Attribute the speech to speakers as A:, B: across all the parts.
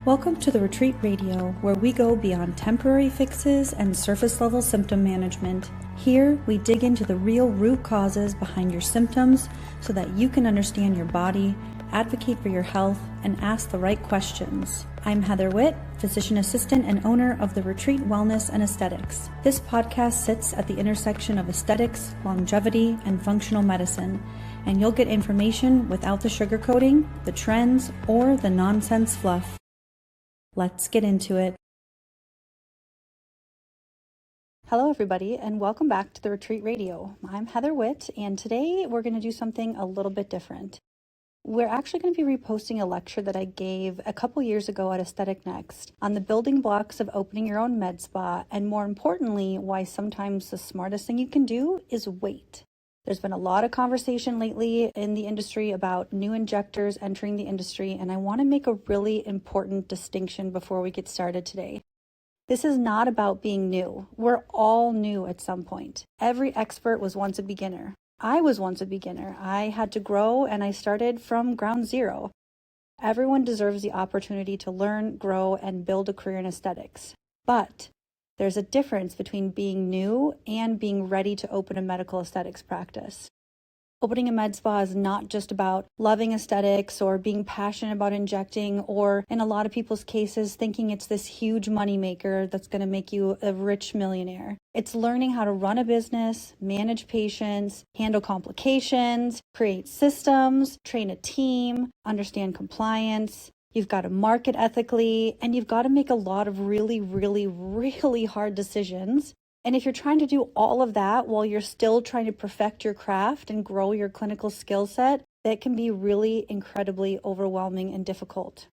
A: Welcome to the Retreat Radio, where we go beyond temporary fixes and surface-level symptom management. Here, we dig into the real root causes behind your symptoms so that you can understand your body, advocate for your health, and ask the right questions. I'm Heather Witt, physician assistant and owner of the Retreat Wellness and Aesthetics. This podcast sits at the intersection of aesthetics, longevity, and functional medicine, and you'll get information without the sugarcoating, the trends, or the nonsense fluff. Let's get into it. Hello, everybody, and welcome back to the Retreat Radio. I'm Heather Witt, and today we're going to do something a little bit different. We're actually going to be reposting a lecture that I gave a couple years ago at Aesthetic Next on the building blocks of opening your own med spa, and more importantly, why sometimes the smartest thing you can do is wait. There's been a lot of conversation lately in the industry about new injectors entering the industry, and I want to make a really important distinction before we get started today. This is not about being new. We're all new at some point. Every expert was once a beginner. I was once a beginner. I had to grow, and I started from ground zero. Everyone deserves the opportunity to learn, grow, and build a career in aesthetics. But there's a difference between being new and being ready to open a medical aesthetics practice. Opening a med spa is not just about loving aesthetics or being passionate about injecting, or in a lot of people's cases, thinking it's this huge moneymaker that's going to make you a rich millionaire. It's learning how to run a business, manage patients, handle complications, create systems, train a team, understand compliance. You've got to market ethically, and you've got to make a lot of really hard decisions. And if you're trying to do all of that while you're still trying to perfect your craft and grow your clinical skill set, that can be really incredibly overwhelming and difficult.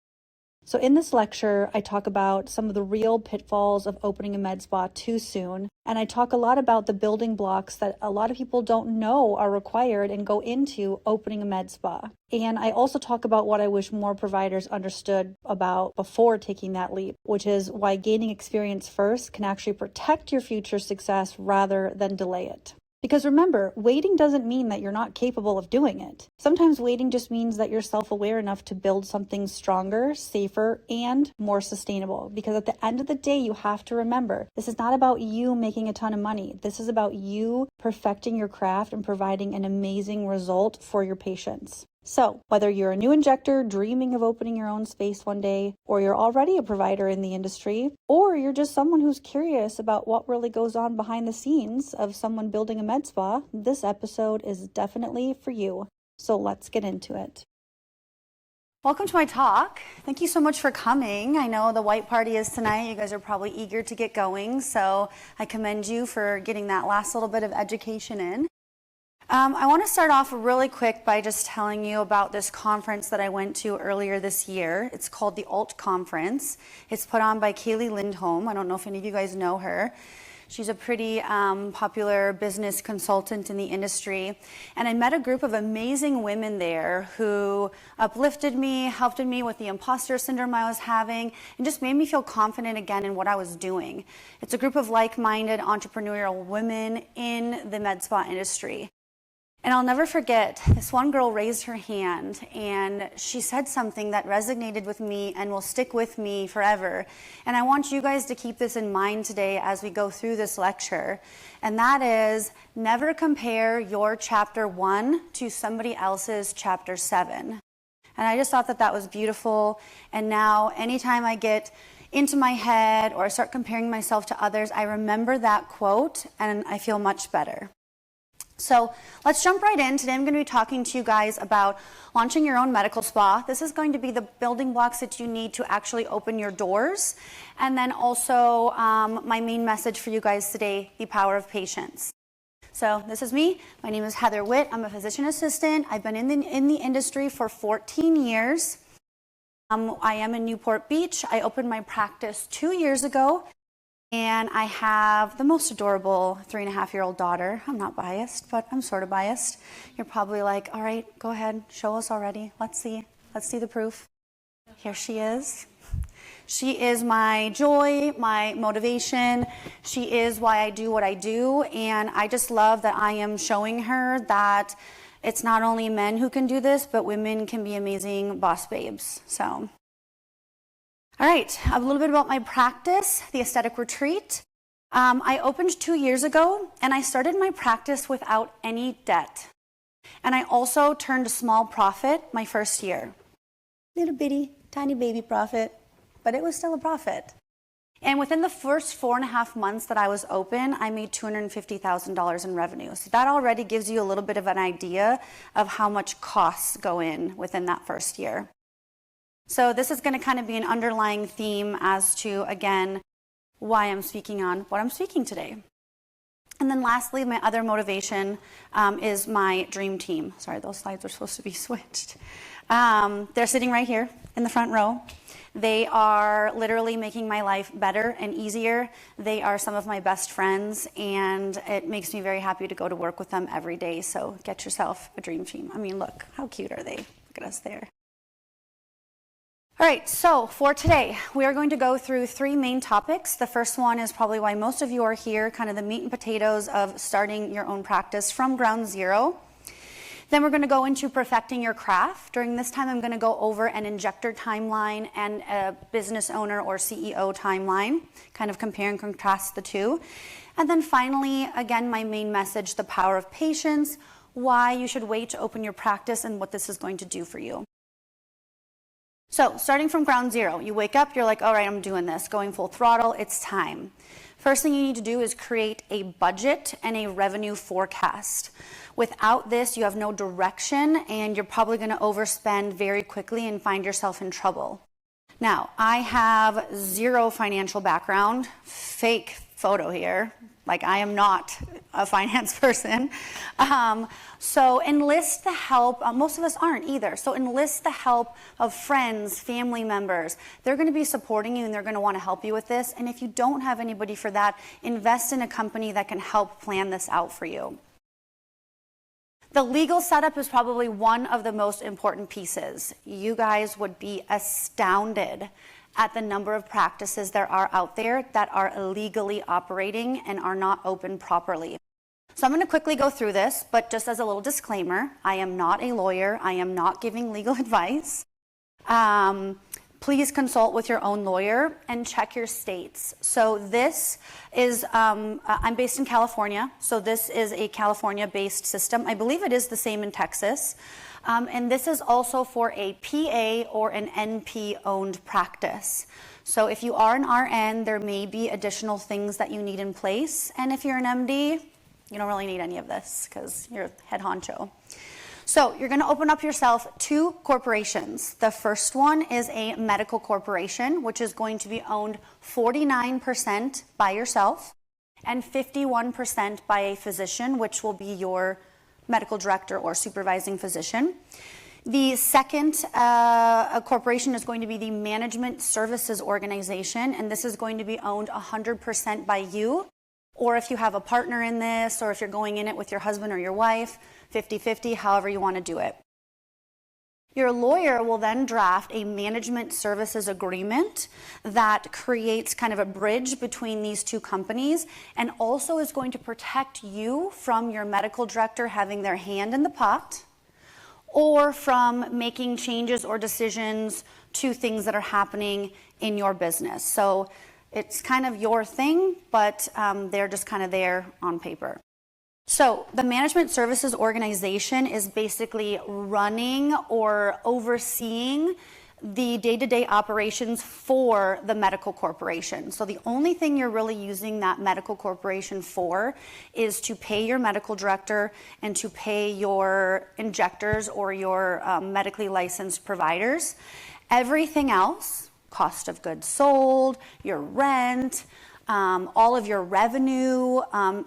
A: So in this lecture, I talk about some of the real pitfalls of opening a med spa too soon. And I talk a lot about the building blocks that a lot of people don't know are required and go into opening a med spa. And I also talk about what I wish more providers understood about before taking that leap, which is why gaining experience first can actually protect your future success rather than delay it. Because remember, waiting doesn't mean that you're not capable of doing it. Sometimes waiting just means that you're self-aware enough to build something stronger, safer, and more sustainable. Because at the end of the day, you have to remember, this is not about you making a ton of money. This is about you perfecting your craft and providing an amazing result for your patients. So, whether you're a new injector dreaming of opening your own space one day, or you're already a provider in the industry, or you're just someone who's curious about what really goes on behind the scenes of someone building a med spa, this episode is definitely for you. So let's get into it. Welcome to my talk. Thank you so much for coming. I know the white party is tonight. You guys are probably eager to get going, so I commend you for getting that last little bit of education in. I want to start off really quick by just telling you about this conference that I went to earlier this year. It's called the Alt Conference. It's put on by Kaylee Lindholm. I don't know if any of you guys know her. She's a pretty popular business consultant in the industry. And I met a group of amazing women there who uplifted me, helped me with the imposter syndrome I was having, and just made me feel confident again in what I was doing. It's a group of like-minded entrepreneurial women in the med spa industry. And I'll never forget, this one girl raised her hand and she said something that resonated with me and will stick with me forever. And I want you guys to keep this in mind today as we go through this lecture. And that is, never compare your chapter 1 to somebody else's chapter 7. And I just thought that that was beautiful. And now anytime I get into my head or I start comparing myself to others, I remember that quote and I feel much better. So let's jump right in. Today I'm going to be talking to you guys about launching your own medical spa. This is going to be the building blocks that you need to actually open your doors. And then also my main message for you guys today, the power of patience. So this is me. My name is Heather Witt. I'm a physician assistant. I've been in the industry for 14 years. I am in Newport Beach. I opened my practice 2 years ago. And I have the most adorable 3.5-year-old daughter. I'm not biased, but I'm sort of biased. You're probably like, all right, go ahead, show us already. Let's see the proof. Here she is. She is my joy, my motivation. She is why I do what I do. And I just love that I am showing her that it's not only men who can do this, but women can be amazing boss babes. So
B: All right, a little bit about my practice, the Aesthetic Retreat. I opened 2 years ago, and I started my practice without any debt. And I also turned a small profit my first year. Little bitty, tiny baby profit, but it was still a profit. And within the first 4.5 months that I was open, I made $250,000 in revenue. So that already gives you a little bit of an idea of how much costs go in within that first year. So this is going to kind of be an underlying theme as to, again, why I'm speaking on what I'm speaking today. And then lastly, my other motivation is my dream team. Sorry, those slides were supposed to be switched. They're sitting right here in the front row. They are literally making my life better and easier. They are some of my best friends, and it makes me very happy to go to work with them every day. So get yourself a dream team. I mean, look, how cute are they? Look at us there. All right, so for today, we are going to go through 3 main topics. The first one is probably why most of you are here, kind of the meat and potatoes of starting your own practice from ground zero. Then we're going to go into perfecting your craft. During this time, I'm going to go over an injector timeline and a business owner or CEO timeline, kind of compare and contrast the two. And then finally, again, my main message, the power of patience, why you should wait to open your practice and what this is going to do for you. So starting from ground zero, you wake up, you're like, all right, I'm doing this, going full throttle, it's time. First thing you need to do is create a budget and a revenue forecast. Without this, you have no direction, and you're probably going to overspend very quickly and find yourself in trouble. Now, I have zero financial background, fake photo here. Like, I am not a finance person. So enlist the help. Most of us aren't either. So enlist the help of friends, family members. They're going to be supporting you, and they're going to want to help you with this. And if you don't have anybody for that, invest in a company that can help plan this out for you. The legal setup is probably one of the most important pieces. You guys would be astounded at the number of practices there are out there that are illegally operating and are not open properly. So I'm going to quickly go through this, but just as a little disclaimer, I am not a lawyer. I am not giving legal advice. Please consult with your own lawyer and check your states. So this is, I'm based in California, so this is a California-based system. I believe it is the same in Texas. And this is also for a PA or an NP-owned practice. So if you are an RN, there may be additional things that you need in place. And if you're an MD, you don't really need any of this because you're head honcho. So you're going to open up yourself 2 corporations. The first one is a medical corporation, which is going to be owned 49% by yourself and 51% by a physician, which will be your medical director or supervising physician. The second corporation is going to be the Management Services Organization, and this is going to be owned 100% by you, or if you have a partner in this, or if you're going in it with your husband or your wife, 50-50, however you want to do it. Your lawyer will then draft a management services agreement that creates kind of a bridge between these 2 companies, and also is going to protect you from your medical director having their hand in the pot, or from making changes or decisions to things that are happening in your business. So it's kind of your thing, but they're just kind of there on paper. So the Management Services Organization is basically running or overseeing the day-to-day operations for the medical corporation. So the only thing you're really using that medical corporation for is to pay your medical director and to pay your injectors or your medically licensed providers. Everything else, cost of goods sold, your rent, all of your revenue,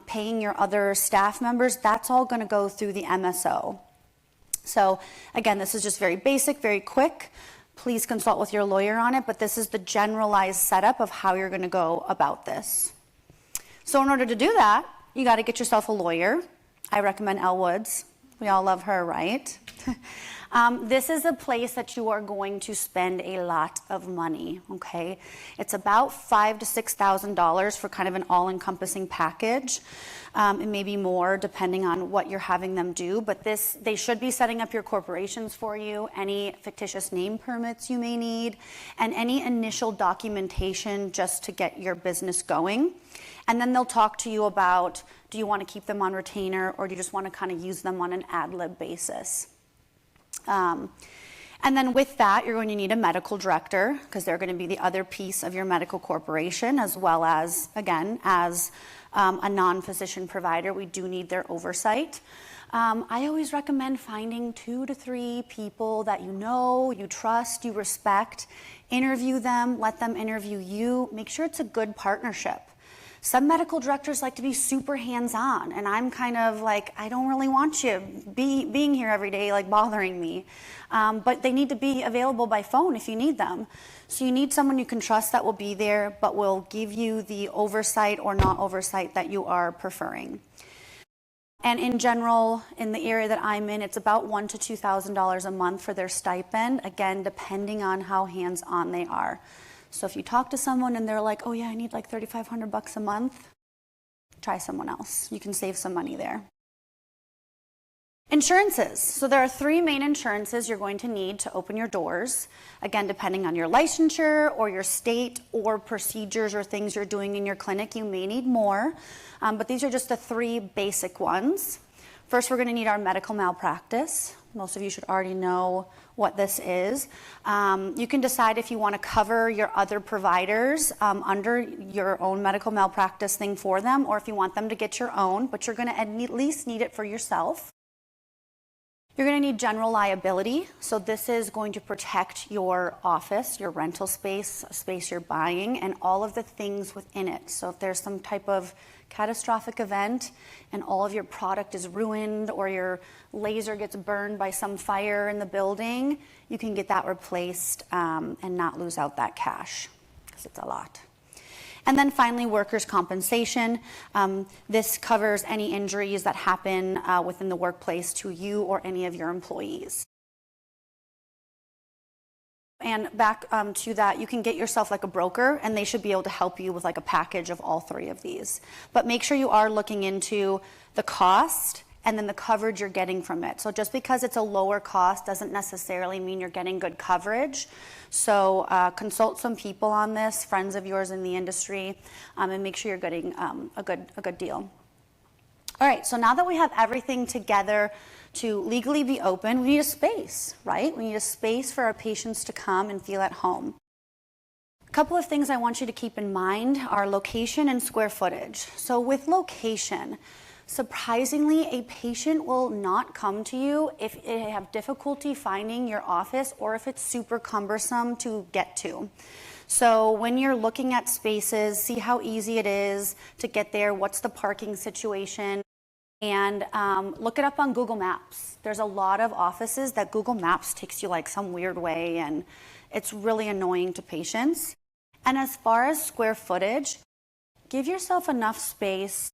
B: paying your other staff members, that's all going to go through the MSO. So again, this is just very basic, very quick. Please consult with your lawyer on it, but this is the generalized setup of how you're going to go about this. So in order to do that, you got to get yourself a lawyer. I recommend Elle Woods. We all love her, right? This is a place that you are going to spend a lot of money, okay? It's about $5,000 to $6,000 for kind of an all-encompassing package, and maybe more depending on what you're having them do. But they should be setting up your corporations for you, any fictitious name permits you may need, and any initial documentation just to get your business going. And then they'll talk to you about, do you want to keep them on retainer, or do you just want to kind of use them on an ad lib basis? And then with that, you're going to need a medical director, because they're going to be the other piece of your medical corporation, as well as, again, as a non-physician provider, we do need their oversight. I always recommend finding 2 to 3 people that you know, you trust, you respect. Interview them, let them interview you. Make sure it's a good partnership. Some medical directors like to be super hands-on, and I'm kind of like, I don't really want you being here every day, like bothering me. But they need to be available by phone if you need them. So you need someone you can trust that will be there, but will give you the oversight or not oversight that you are preferring. And in general, in the area that I'm in, it's about $1,000 to $2,000 a month for their stipend, again, depending on how hands-on they are. So if you talk to someone and they're like, oh yeah, I need like $3,500 a month, try someone else. You can save some money there. Insurances. So there are 3 main insurances you're going to need to open your doors. Again, depending on your licensure or your state or procedures or things you're doing in your clinic, you may need more. But these are just the 3 basic ones. First, we're going to need our medical malpractice. Most of you should already know what this is. You can decide if you want to cover your other providers under your own medical malpractice thing for them, or if you want them to get your own, but you're going to at least need it for yourself. You're going to need general liability. So this is going to protect your office, your rental space, space you're buying, and all of the things within it. So if there's some type of catastrophic event and all of your product is ruined, or your laser gets burned by some fire in the building, you can get that replaced and not lose out that cash, because it's a lot. And then finally, workers' compensation. This covers any injuries that happen within the workplace to you or any of your employees. And back to that, you can get yourself like a broker, and they should be able to help you with like a package of all 3 of these. But make sure you are looking into the cost and then the coverage you're getting from it. So just because it's a lower cost doesn't necessarily mean you're getting good coverage. So consult some people on this, friends of yours in the industry, and make sure you're getting a good deal. All right, so now that we have everything together to legally be open, we need a space, right? We need a space for our patients to come and feel at home. A couple of things I want you to keep in mind are location and square footage. So with location, surprisingly, a patient will not come to you if they have difficulty finding your office or if it's super cumbersome to get to. So when you're looking at spaces, see how easy it is to get there, what's the parking situation, and look it up on Google Maps. There's a lot of offices that Google Maps takes you like some weird way, and it's really annoying to patients. And as far as square footage, give yourself enough space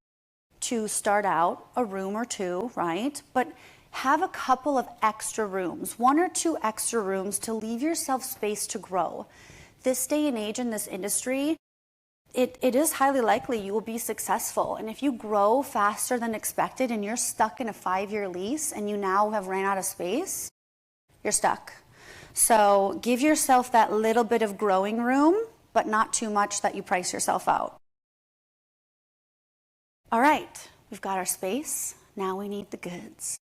B: to start out, a room or 2, right? But have a couple of extra rooms, 1 or 2 extra rooms to leave yourself space to grow. This day and age in this industry, it is highly likely you will be successful. And if you grow faster than expected and you're stuck in a 5-year lease and you now have ran out of space, you're stuck. So give yourself that little bit of growing room, but not too much that you price yourself out. All right, we've got our space. Now we need the goods.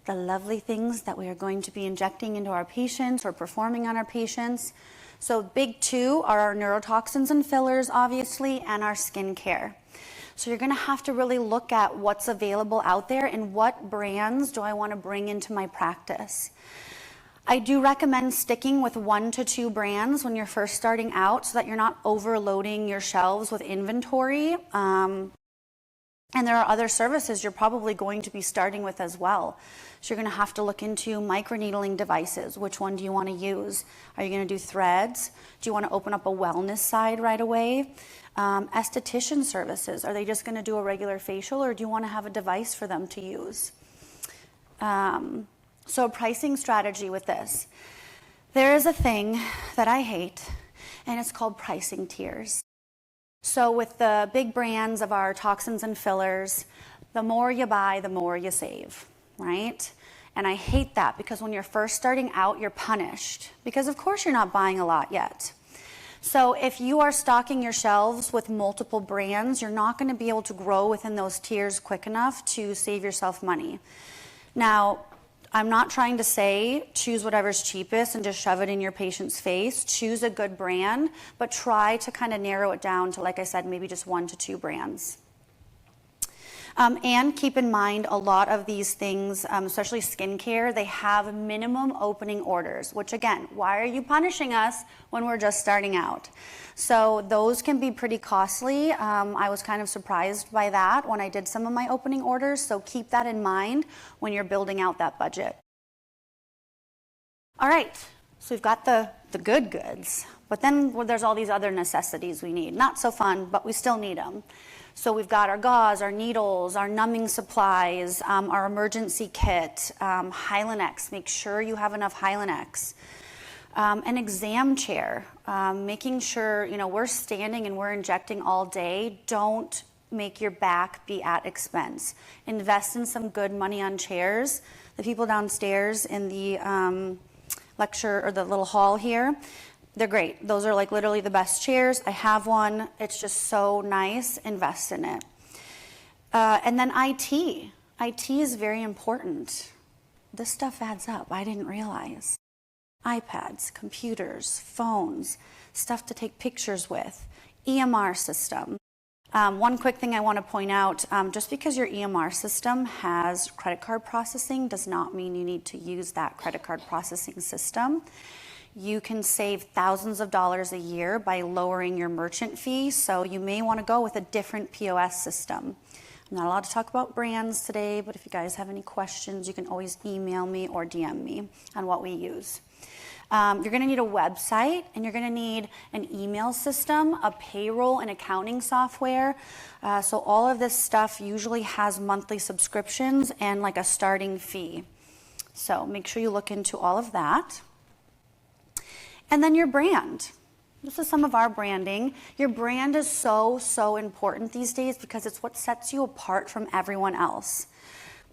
B: The lovely things that we are going to be injecting into our patients or performing on our patients. So big 2 are our neurotoxins and fillers, obviously, and our skincare. So you're going to have to really look at what's available out there and what brands do I want to bring into my practice. I do recommend sticking with 1 to 2 brands when you're first starting out so that you're not overloading your shelves with inventory. And there are other services you're probably going to be starting with as well. So you're going to have to look into microneedling devices. Which one do you want to use? Are you going to do threads? Do you want to open up a wellness side right away? Esthetician services. Are they just going to do a regular facial, or do you want to have a device for them to use? So a pricing strategy with this. There is a thing that I hate, and it's called pricing tiers. So with the big brands of our toxins and fillers, the more you buy, the more you save, right? And I hate that because when you're first starting out, you're punished because of course you're not buying a lot yet. So if you are stocking your shelves with multiple brands, you're not going to be able to grow within those tiers quick enough to save yourself money. Now, I'm not trying to say choose whatever's cheapest and just shove it in your patient's face. Choose a good brand, but try to kind of narrow it down to, like I said, maybe just 1 to 2 brands. And keep in mind, a lot of these things, especially skincare, they have minimum opening orders, which again, why are you punishing us when we're just starting out? So those can be pretty costly. I was kind of surprised by that when I did some of my opening orders, so keep that in mind when you're building out that budget. All right, so we've got the good goods, but then there's all these other necessities we need. Not so fun, but we still need them. So we've got our gauze, our needles, our numbing supplies, our emergency kit, Hylenex. Make sure you have enough Hylenex. An exam chair, making sure, we're standing and we're injecting all day. Don't make your back be at expense. Invest in some good money on chairs. The people downstairs in the lecture or the little hall here, they're great. Those are like literally the best chairs. I have one. It's just so nice. Invest in it. And then IT. IT is very important. This stuff adds up. I didn't realize. iPads, computers, phones, stuff to take pictures with, EMR system. One quick thing I want to point out, just because your EMR system has credit card processing does not mean you need to use that credit card processing system. You can save thousands of dollars a year by lowering your merchant fee, so you may want to go with a different POS system. I'm not allowed to talk about brands today, but if you guys have any questions, you can always email me or DM me on what we use. You're going to need a website, and you're going to need an email system, a payroll and accounting software. So all of this stuff usually has monthly subscriptions and like a starting fee. So make sure you look into all of that. And then your brand. This is some of our branding. Your brand is so important these days because it's what sets you apart from everyone else.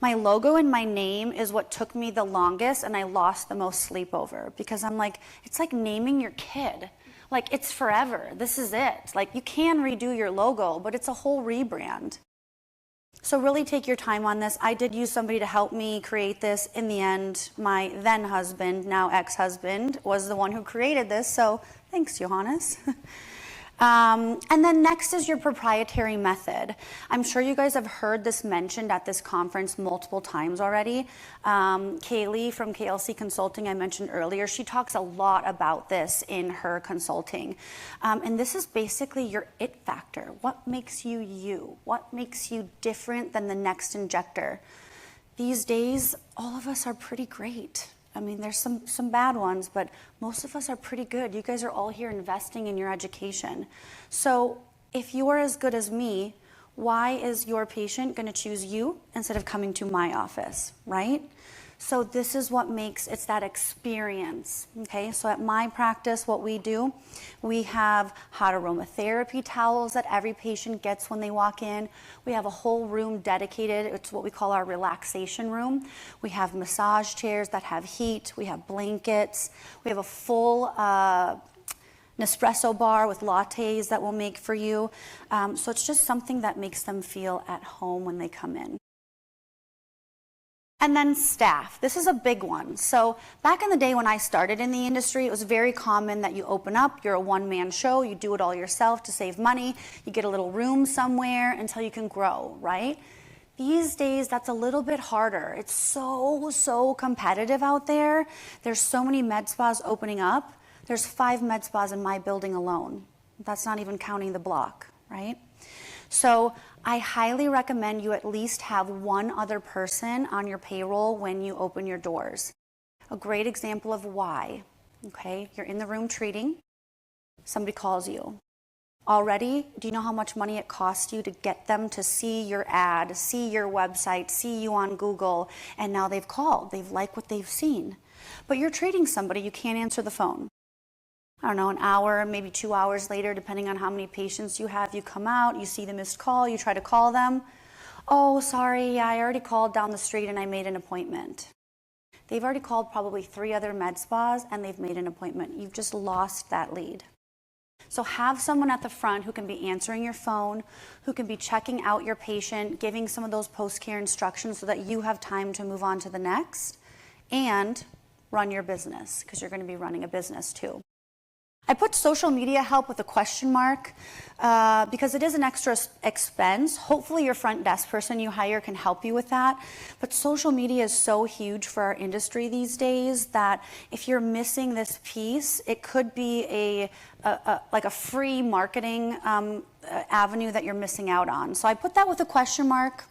B: My logo and my name is what took me the longest and I lost the most sleep over because I'm like, it's like naming your kid. Like, it's forever. This is it. Like, you can redo your logo, but it's a whole rebrand. So really take your time on this. I did use somebody to help me create this. In the end, my then husband, now ex-husband, was the one who created this. So thanks, Johannes. And then next is your proprietary method. I'm sure you guys have heard this mentioned at this conference multiple times already. Kaylee from KLC Consulting, I mentioned earlier, she talks a lot about this in her consulting. And this is basically your it factor. What makes you you? What makes you different than the next injector? These days, all of us are pretty great. I mean, there's some bad ones, but most of us are pretty good. You guys are all here investing in your education. So if you are as good as me, why is your patient going to choose you instead of coming to my office, right? So this is what makes, it's that experience, okay? So at my practice, what we do, we have hot aromatherapy towels that every patient gets when they walk in. We have a whole room dedicated. It's what we call our relaxation room. We have massage chairs that have heat. We have blankets. We have a full Nespresso bar with lattes that we'll make for you. So it's just something that makes them feel at home when they come in. And then staff. This is a big one. So back in the day when I started in the industry, it was very common that you open up, you're a one-man show, you do it all yourself to save money, you get a little room somewhere until you can grow, right? These days, that's a little bit harder. It's so competitive out there. There's so many med spas opening up. There's 5 med spas in my building alone. That's not even counting the block, right? So I highly recommend you at least have one other person on your payroll when you open your doors. A great example of why, okay? You're in the room treating, somebody calls you. already, do you know how much money it costs you to get them to see your ad, see your website, see you on Google, and now they've called, they've liked what they've seen. But you're treating somebody, you can't answer the phone. I don't know, an hour, maybe 2 hours later, depending on how many patients you have, you come out, you see the missed call, you try to call them. Oh, sorry, yeah, I already called down the street and I made an appointment. They've already called probably 3 other med spas and they've made an appointment. You've just lost that lead. So have someone at the front who can be answering your phone, who can be checking out your patient, giving some of those post-care instructions so that you have time to move on to the next, and run your business, because you're going to be running a business too. I put social media help with a question mark because it is an extra expense. Hopefully your front desk person you hire can help you with that. But social media is so huge for our industry these days that if you're missing this piece, it could be like a free marketing avenue that you're missing out on. So I put that with a question mark,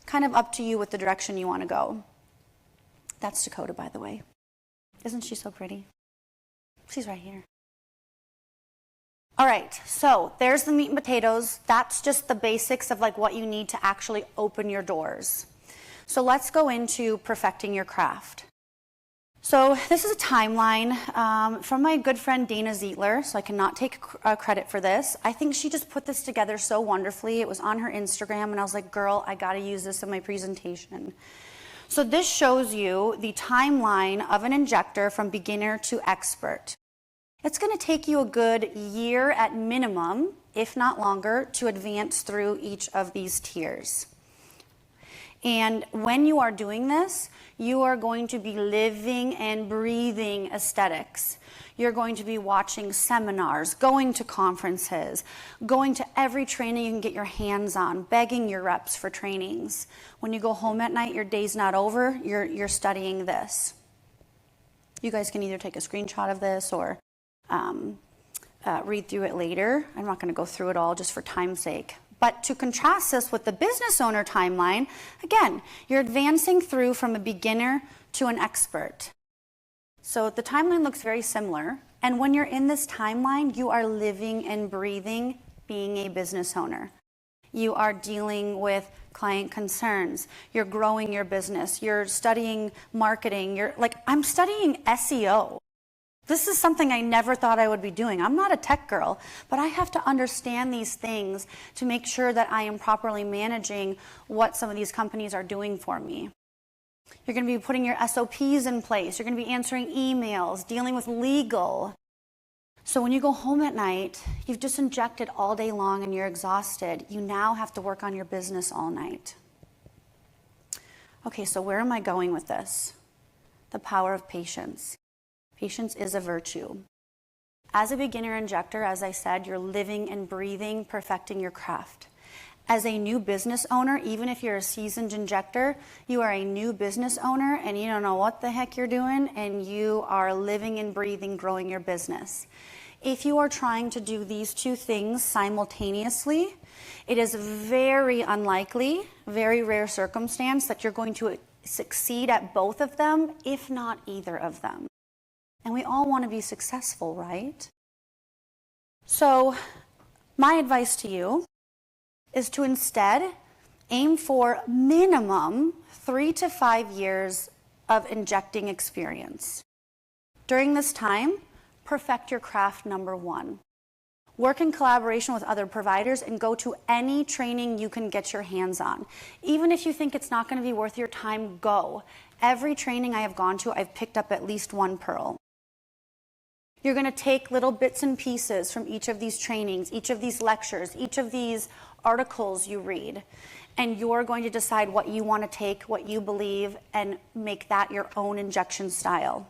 B: kind of up to you with the direction you want to go. That's Dakota, by the way. Isn't she so pretty? She's right here. All right, so there's the meat and potatoes. That's just the basics of like what you need to actually open your doors. So let's go into perfecting your craft. So this is a timeline from my good friend Dana Zietler, so I cannot take credit for this. I think she just put this together so wonderfully. It was on her Instagram, and I was like, girl, I gotta use this in my presentation. So this shows you the timeline of an injector from beginner to expert. It's going to take you a good year at minimum, if not longer, to advance through each of these tiers. And when you are doing this, you are going to be living and breathing aesthetics. You're going to be watching seminars, going to conferences, going to every training you can get your hands on, begging your reps for trainings. When you go home at night, your day's not over, you're studying this. You guys can either take a screenshot of this or read through it later. I'm not going to go through it all just for time's sake. But to contrast this with the business owner timeline, again, you're advancing through from a beginner to an expert. So the timeline looks very similar. And when you're in this timeline, you are living and breathing being a business owner. You are dealing with client concerns. You're growing your business. You're studying marketing. I'm studying SEO. This is something I never thought I would be doing. I'm not a tech girl, but I have to understand these things to make sure that I am properly managing what some of these companies are doing for me. You're going to be putting your SOPs in place. You're going to be answering emails, dealing with legal. So when you go home at night, you've just injected all day long and you're exhausted. You now have to work on your business all night. Okay, so where am I going with this? The power of patience. Patience is a virtue. As a beginner injector, as I said, you're living and breathing, perfecting your craft. As a new business owner, even if you're a seasoned injector, you are a new business owner and you don't know what the heck you're doing, and you are living and breathing, growing your business. If you are trying to do these two things simultaneously, it is very unlikely, very rare circumstance that you're going to succeed at both of them, if not either of them. And we all want to be successful, right? So my advice to you is to instead aim for minimum 3 to 5 years of injecting experience. During this time, perfect your craft, number 1. Work in collaboration with other providers and go to any training you can get your hands on. Even if you think it's not going to be worth your time, go. Every training I have gone to, I've picked up at least one pearl. You're going to take little bits and pieces from each of these trainings, each of these lectures, each of these articles you read, and you're going to decide what you want to take, what you believe, and make that your own injection style.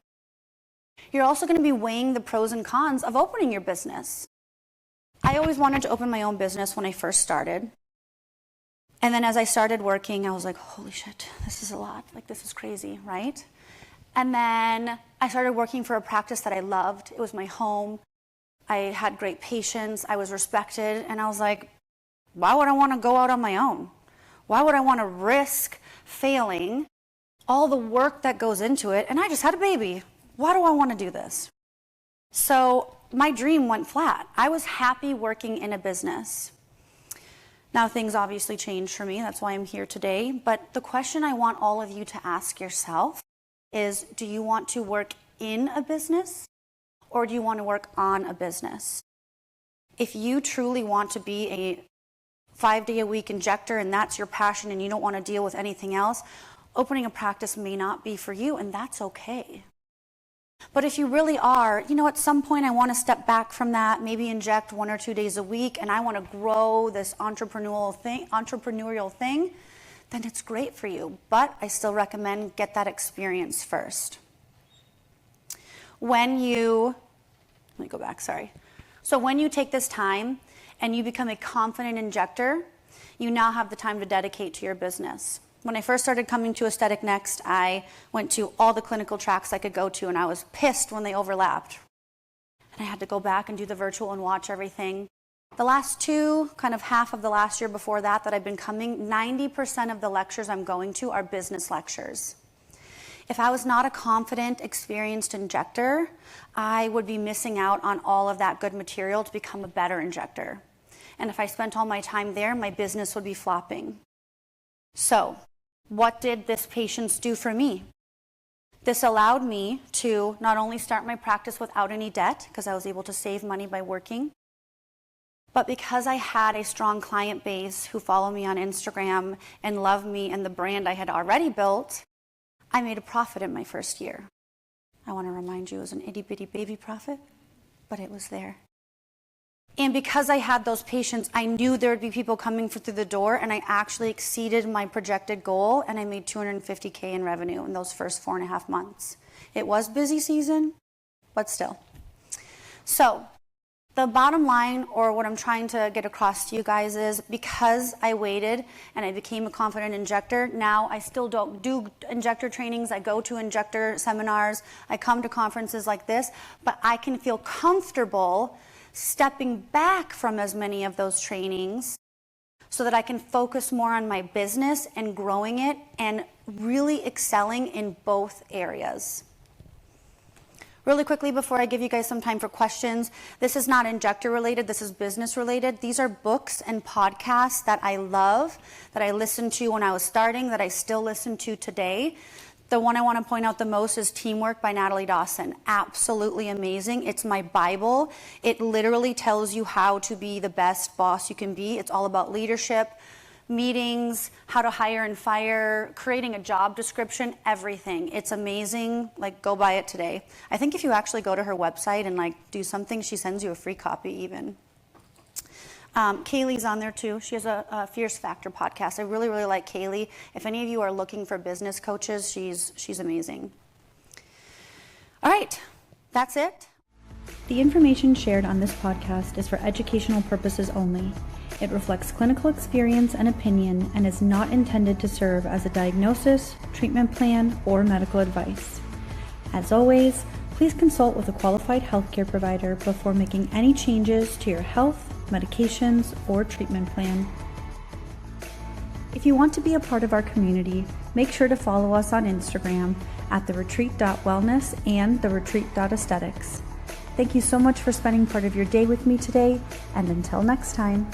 B: You're also going to be weighing the pros and cons of opening your business. I always wanted to open my own business when I first started. And then as I started working, I was like, holy shit, this is a lot. Like, this is crazy, right? And then I started working for a practice that I loved. It was my home. I had great patients. I was respected. And I was like, why would I want to go out on my own? Why would I want to risk failing all the work that goes into it? And I just had a baby. Why do I want to do this? So my dream went flat. I was happy working in a business. Now things obviously changed for me. That's why I'm here today. But the question I want all of you to ask yourself is, do you want to work in a business or do you want to work on a business? If you truly want to be a 5-day-a-week injector and that's your passion and you don't want to deal with anything else, opening a practice may not be for you, and that's okay. But if you really are, at some point I want to step back from that, maybe inject 1 or 2 days a week, and I want to grow this entrepreneurial thing, then it's great for you. But I still recommend get that experience first. Let me go back, sorry. So when you take this time and you become a confident injector, you now have the time to dedicate to your business. When I first started coming to Aesthetic Next, I went to all the clinical tracks I could go to, and I was pissed when they overlapped. And I had to go back and do the virtual and watch everything. The last two, kind of half of the last year before that I've been coming, 90% of the lectures I'm going to are business lectures. If I was not a confident, experienced injector, I would be missing out on all of that good material to become a better injector. And if I spent all my time there, my business would be flopping. So, what did this patience do for me? This allowed me to not only start my practice without any debt, because I was able to save money by working, but because I had a strong client base who follow me on Instagram and love me and the brand I had already built, I made a profit in my first year. I want to remind you it was an itty-bitty baby profit, but it was there. And because I had those patients, I knew there would be people coming through the door, and I actually exceeded my projected goal, and I made $250K in revenue in those first 4.5 months. It was busy season, but still. So the bottom line, or what I'm trying to get across to you guys, is because I waited and I became a confident injector, now I still don't do injector trainings. I go to injector seminars. I come to conferences like this, but I can feel comfortable stepping back from as many of those trainings so that I can focus more on my business and growing it and really excelling in both areas. Really quickly, before I give you guys some time for questions, this is not injector related, this is business related. These are books and podcasts that I love, that I listened to when I was starting, that I still listen to today. The one I want to point out the most is Teamwork by Natalie Dawson. Absolutely amazing. It's my Bible. It literally tells you how to be the best boss you can be. It's all about leadership, meetings, how to hire and fire, creating a job description, everything. It's amazing. Go buy it today. I think if you actually go to her website and do something, she sends you a free copy even. Kaylee's on there too. She has a Fierce Factor podcast. I really, really like Kaylee. If any of you are looking for business coaches, she's amazing. All right, that's it.
A: The information shared on this podcast is for educational purposes only. It reflects clinical experience and opinion and is not intended to serve as a diagnosis, treatment plan, or medical advice. As always, please consult with a qualified healthcare provider before making any changes to your health, medications, or treatment plan. If you want to be a part of our community, make sure to follow us on Instagram at theretreat.wellness and theretreat.aesthetics. Thank you so much for spending part of your day with me today, and until next time.